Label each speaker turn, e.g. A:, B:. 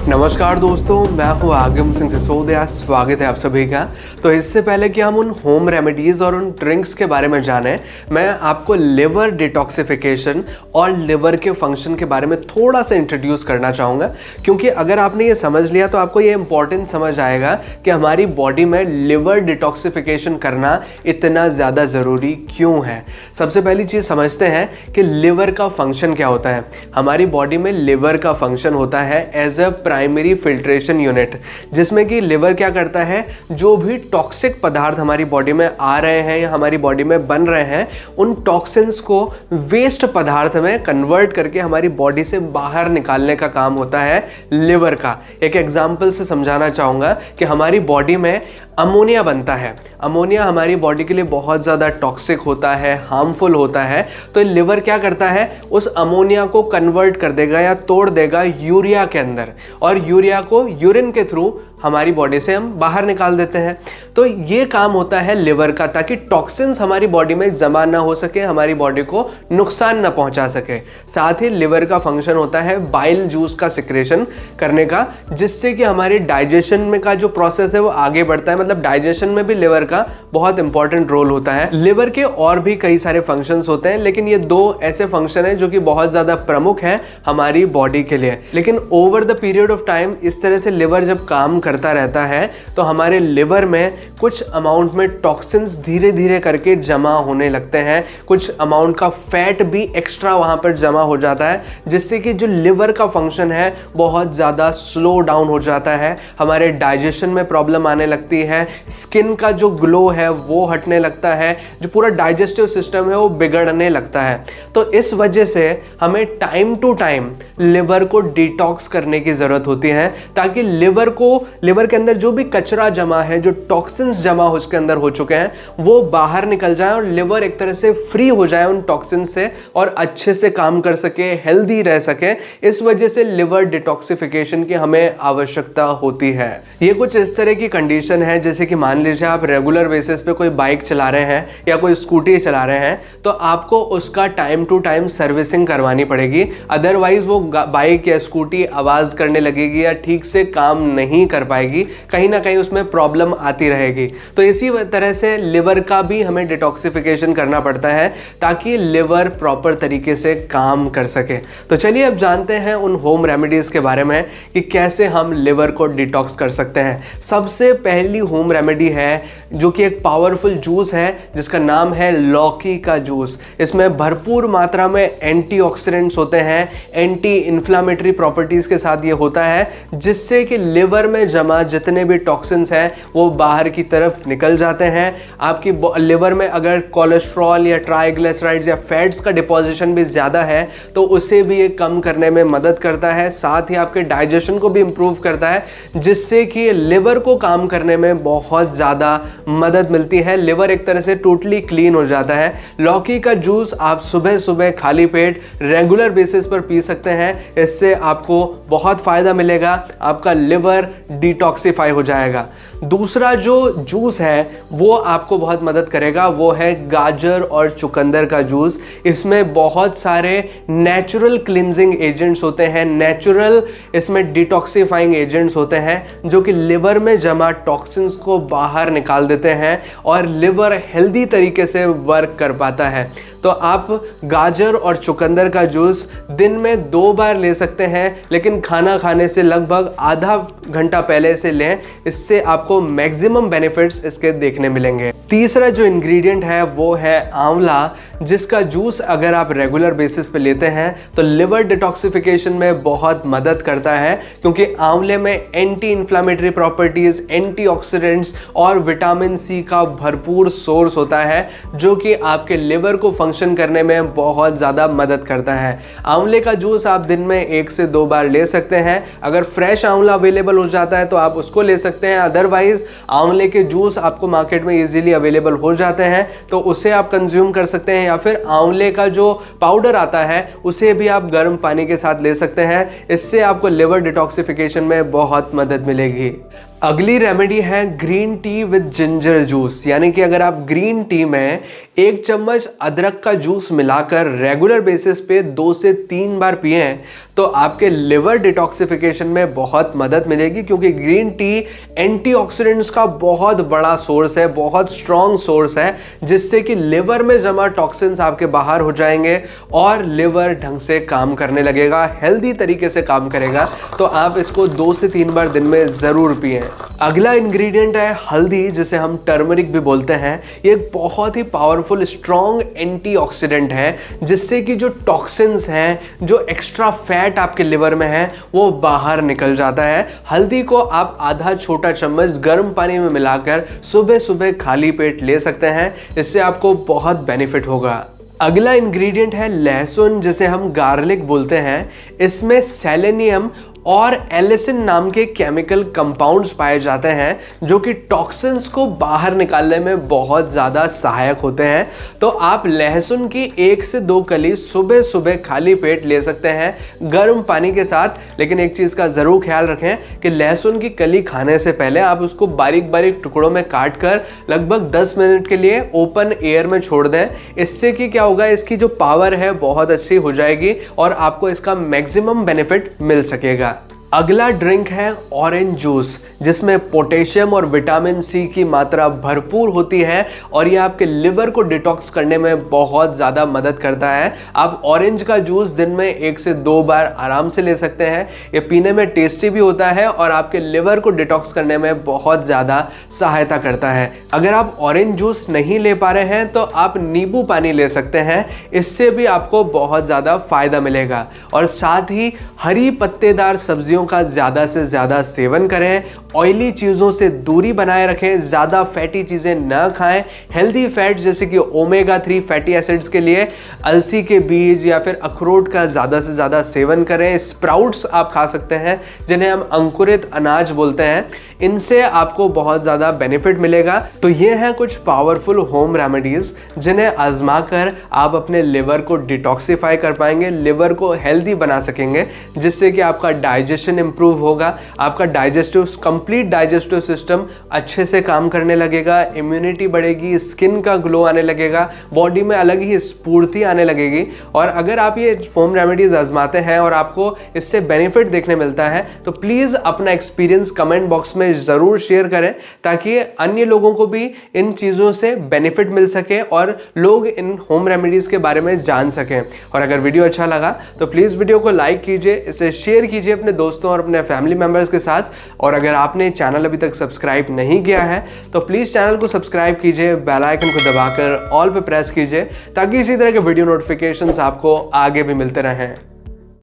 A: नमस्कार दोस्तों, मैं हूँ आगम सिंह सिसोदिया। स्वागत है आप सभी का। तो इससे पहले कि हम उन होम रेमेडीज़ और उन ड्रिंक्स के बारे में जानें, मैं आपको लिवर डिटॉक्सिफिकेशन और लिवर के फंक्शन के बारे में थोड़ा सा इंट्रोड्यूस करना चाहूँगा, क्योंकि अगर आपने ये समझ लिया तो आपको ये इंपॉर्टेंट समझ आएगा कि हमारी बॉडी में लिवर डिटॉक्सिफिकेशन करना इतना ज़्यादा ज़रूरी क्यों है। सबसे पहली चीज़ समझते हैं कि लिवर का फंक्शन क्या होता है। हमारी बॉडी में लिवर का फंक्शन होता है as a primary filtration unit, जिसमें कि लिवर क्या करता है, जो भी टॉक्सिक पदार्थ हमारी बॉडी में आ रहे हैं या हमारी बॉडी में बन रहे हैं, उन टॉक्सिन्स को वेस्ट पदार्थ में कन्वर्ट करके हमारी बॉडी से बाहर निकालने का काम होता है लिवर का। एक एग्जांपल से समझाना चाहूँगा कि हमारी बॉडी में अमोनिया बनता है। अमोनिया हमारी बॉडी के लिए बहुत ज़्यादा टॉक्सिक होता है, हार्मफुल होता है। तो लिवर क्या करता है, उस अमोनिया को कन्वर्ट कर देगा या तोड़ देगा यूरिया के अंदर, और यूरिया को यूरिन के थ्रू हमारी बॉडी से हम बाहर निकाल देते हैं। तो ये काम होता है लिवर का, ताकि टॉक्सिन्स हमारी बॉडी में जमा ना हो सके, हमारी बॉडी को नुकसान ना पहुंचा सके। साथ ही लिवर का फंक्शन होता है बाइल जूस का सिक्रेशन करने का, जिससे कि हमारी डाइजेशन में का जो प्रोसेस है वो आगे बढ़ता है। मतलब डाइजेशन में भी लिवर का बहुत इंपॉर्टेंट रोल होता है। लिवर के और भी कई सारे फंक्शंस होते हैं, लेकिन ये दो ऐसे फंक्शन हैं जो कि बहुत ज़्यादा प्रमुख हैं हमारी बॉडी के लिए। लेकिन over the period of time इस तरह से लिवर जब काम करता रहता है तो हमारे लिवर में कुछ अमाउंट में टॉक्सिन्स धीरे धीरे करके जमा होने लगते हैं। कुछ अमाउंट का फैट भी एक्स्ट्रा वहाँ पर जमा हो जाता है, जिससे कि जो लिवर का फंक्शन है बहुत ज़्यादा स्लो डाउन हो जाता है। हमारे डाइजेशन में प्रॉब्लम आने लगती है, स्किन का जो ग्लो है वो हटने लगता है, जो पूरा डाइजेस्टिव सिस्टम है वो बिगड़ने लगता है। तो इस वजह से हमें टाइम टू टाइम लिवर को डिटॉक्स करने की ज़रूरत होती है, ताकि लिवर के अंदर जो भी कचरा जमा है, जो टॉक्सिन्स जमा उसके अंदर हो चुके हैं, वो बाहर निकल जाए और लिवर एक तरह से फ्री हो जाए उन टॉक्सिन से और अच्छे से काम कर सके, हेल्दी रह सके। इस वजह से लिवर डिटॉक्सिफिकेशन की हमें आवश्यकता होती है। ये कुछ इस तरह की कंडीशन है, जैसे कि मान लीजिए आप रेगुलर बेसिस पे कोई बाइक चला रहे हैं या कोई स्कूटी चला रहे हैं, तो आपको उसका टाइम टू टाइम सर्विसिंग करवानी पड़ेगी। अदरवाइज वो बाइक या स्कूटी आवाज़ करने लगेगी या ठीक से काम नहीं कर पाएगी, कहीं ना कहीं उसमें प्रॉब्लम आती रहेगी। तो इसी तरह से लिवर का भी हमें डिटॉक्सिफिकेशन करना पड़ता है, ताकि लिवर प्रॉपर तरीके से काम कर सके। तो चलिए अब जानते हैं उन होम रेमेडीज़ के बारे में कि कैसे हम लिवर को डिटॉक्स कर सकते हैं। सबसे पहली होम रेमेडी है जो कि एक पावरफुल जूस है, जिसका नाम है लौकी का जूस। इसमें भरपूर मात्रा में एंटीऑक्सीडेंट्स होते हैं, एंटी इन्फ्लामेटरी प्रॉपर्टीज़ के साथ ये होता है, जिससे कि लिवर में जमा जितने भी टॉक्सिन्स हैं वो बाहर की तरफ निकल जाते हैं। आपकी लिवर में अगर कोलेस्ट्रॉल या ट्राइग्लिसराइड्स या फैट्स का डिपोजिशन भी ज़्यादा है तो उसे भी ये कम करने में मदद करता है। साथ ही आपके डाइजेशन को भी इम्प्रूव करता है, जिससे कि लिवर को काम करने में बहुत ज़्यादा मदद मिलती है। लिवर एक तरह से टोटली क्लीन हो जाता है। लौकी का जूस आप सुबह सुबह खाली पेट रेगुलर बेसिस पर पी सकते हैं। इससे आपको बहुत फ़ायदा मिलेगा, आपका लिवर डिटॉक्सिफाई हो जाएगा। दूसरा जो जूस है वो आपको बहुत मदद करेगा, वो है गाजर और चुकंदर का जूस। इसमें बहुत सारे नेचुरल क्लिनजिंग एजेंट्स होते हैं, नेचुरल इसमें डिटॉक्सिफाइंग एजेंट्स होते हैं, जो कि लिवर में जमा टॉक्सिन्स को बाहर निकाल देते हैं और लिवर हेल्दी तरीके से वर्क कर पाता है। तो आप गाजर और चुकंदर का जूस दिन में 2 बार ले सकते हैं, लेकिन खाना खाने से लगभग आधा घंटा पहले से लें। इससे आपको मैक्सिमम बेनिफिट्स इसके देखने मिलेंगे। तीसरा जो इंग्रेडिएंट है वो है आंवला, जिसका जूस अगर आप रेगुलर बेसिस पे लेते हैं तो लिवर डिटॉक्सिफिकेशन में बहुत मदद करता है, क्योंकि आंवले में एंटी इन्फ्लामेटरी प्रॉपर्टीज़, एंटीऑक्सीडेंट्स और विटामिन सी का भरपूर सोर्स होता है, जो कि आपके लिवर को फंक्शन करने में बहुत ज़्यादा मदद करता है। आंवले का जूस आप दिन में 1 से 2 बार ले सकते हैं। अगर फ्रेश आंवला अवेलेबल हो जाता है तो आप उसको ले सकते हैं, अदरवाइज आंवले के जूस आपको मार्केट में इजीली अवेलेबल हो जाते हैं तो उसे आप कंज्यूम कर सकते हैं, या फिर आंवले का जो पाउडर आता है उसे भी आप गर्म पानी के साथ ले सकते हैं। इससे आपको लिवर डिटॉक्सिफिकेशन में बहुत मदद मिलेगी। अगली रेमेडी है green tea with ginger juice, यानी कि अगर आप ग्रीन टी में 1 चम्मच अदरक का जूस मिलाकर रेगुलर बेसिस पे 2 से 3 बार पिएं तो आपके लिवर डिटॉक्सिफिकेशन में बहुत मदद मिलेगी, क्योंकि ग्रीन टी एंटीऑक्सीडेंट्स का बहुत बड़ा सोर्स है, बहुत स्ट्रॉन्ग सोर्स है, जिससे कि लिवर में जमा टॉक्सिन्स आपके बाहर हो जाएंगे और लिवर ढंग से काम करने लगेगा, हेल्दी तरीके से काम करेगा। तो आप इसको 2 से 3 बार दिन में ज़रूर पिएं। अगला इंग्रेडिएंट है हल्दी, जिसे हम टर्मरिक भी बोलते हैं। ये एक बहुत ही पावरफुल स्ट्रॉन्ग एंटीऑक्सीडेंट है, जिससे कि जो टॉक्सिन्स हैं, जो एक्स्ट्रा फैट आपके लिवर में है, वो बाहर निकल जाता है। हल्दी को आप आधा छोटा चम्मच गर्म पानी में मिलाकर सुबह सुबह खाली पेट ले सकते हैं। इससे आपको बहुत बेनिफिट होगा। अगला इंग्रेडिएंट है लहसुन, जिसे हम गार्लिक बोलते हैं। इसमें सेलेनियम और एलिसिन नाम के केमिकल कंपाउंड्स पाए जाते हैं, जो कि टॉक्सिन्स को बाहर निकालने में बहुत ज़्यादा सहायक होते हैं। तो आप लहसुन की 1 से 2 कली सुबह सुबह खाली पेट ले सकते हैं गर्म पानी के साथ। लेकिन एक चीज़ का ज़रूर ख्याल रखें कि लहसुन की कली खाने से पहले आप उसको बारीक बारीक टुकड़ों में काट कर लगभग 10 मिनट के लिए ओपन एयर में छोड़ दें। इससे कि क्या होगा, इसकी जो पावर है बहुत अच्छी हो जाएगी और आपको इसका मैक्सिमम बेनिफिट मिल सकेगा। अगला ड्रिंक है ऑरेंज जूस, जिसमें पोटेशियम और विटामिन सी की मात्रा भरपूर होती है और ये आपके लिवर को डिटॉक्स करने में बहुत ज़्यादा मदद करता है। आप ऑरेंज का जूस दिन में 1 से 2 बार आराम से ले सकते हैं। ये पीने में टेस्टी भी होता है और आपके लिवर को डिटॉक्स करने में बहुत ज़्यादा सहायता करता है। अगर आप ऑरेंज जूस नहीं ले पा रहे हैं तो आप नींबू पानी ले सकते हैं, इससे भी आपको बहुत ज़्यादा फायदा मिलेगा। और साथ ही हरी पत्तेदार सब्जियों का ज़्यादा से ज़्यादा सेवन करें, ऑयली चीज़ों से दूरी बनाए रखें, ज़्यादा फैटी चीज़ें ना खाएं। हेल्दी फैट जैसे कि ओमेगा 3 फैटी एसिड्स के लिए अलसी के बीज या फिर अखरोट का ज़्यादा से ज़्यादा सेवन करें। स्प्राउट्स आप खा सकते हैं, जिन्हें हम अंकुरित अनाज बोलते हैं। इनसे आपको बहुत ज़्यादा बेनिफिट मिलेगा। तो ये हैं कुछ पावरफुल होम रेमेडीज़, जिन्हें आजमा कर आप अपने लिवर को डिटॉक्सिफाई कर पाएंगे, लिवर को हेल्दी बना सकेंगे, जिससे कि आपका डाइजेशन इंप्रूव होगा, आपका कंप्लीट डाइजेस्टिव सिस्टम अच्छे से काम करने लगेगा, इम्यूनिटी बढ़ेगी, स्किन का ग्लो आने लगेगा, बॉडी में अलग ही स्फूर्ति आने लगेगी। और अगर आप ये होम रेमेडीज आजमाते हैं और आपको इससे बेनिफिट देखने मिलता है तो प्लीज़ अपना एक्सपीरियंस कमेंट बॉक्स में ज़रूर शेयर करें, ताकि अन्य लोगों को भी इन चीज़ों से बेनिफिट मिल सके और लोग इन होम रेमेडीज़ के बारे में जान सकें। और अगर वीडियो अच्छा लगा तो प्लीज़ वीडियो को लाइक कीजिए, इसे शेयर कीजिए अपने दोस्तों और अपने फैमिली मेंबर्स के साथ। और अगर आपने चैनल अभी तक सब्सक्राइब नहीं किया है तो प्लीज़ चैनल को सब्सक्राइब कीजिए, बेल आइकन को दबाकर ऑल पे प्रेस कीजिए, ताकि इसी तरह के वीडियो नोटिफिकेशंस आपको आगे भी मिलते रहें।